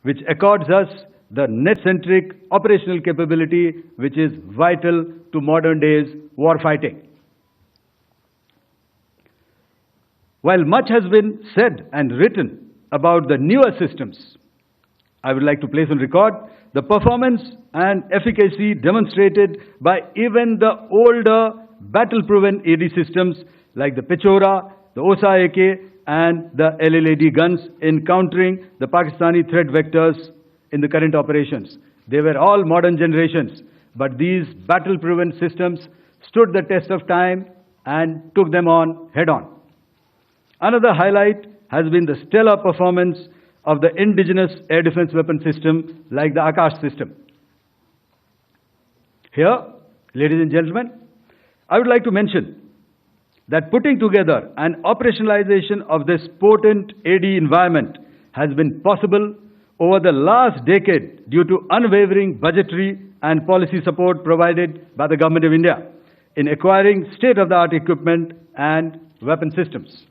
which accords us the net-centric operational capability which is vital to modern days war fighting. While much has been said and written about the newer systems, I would like to place on record the performance and efficacy demonstrated by even the older battle-proven AD systems like the Pechora, the Osa AK and the LLAD guns in countering the Pakistani threat vectors in the current operations. They were all modern generations, but these battle-proven systems stood the test of time and took them on head-on. Another highlight has been the stellar performance of the indigenous air defense weapon system like the Akash system. Here, ladies and gentlemen, I would like to mention that putting together an operationalization of this potent AD environment has been possible over the last decade due to unwavering budgetary and policy support provided by the Government of India in acquiring state-of-the-art equipment and weapon systems.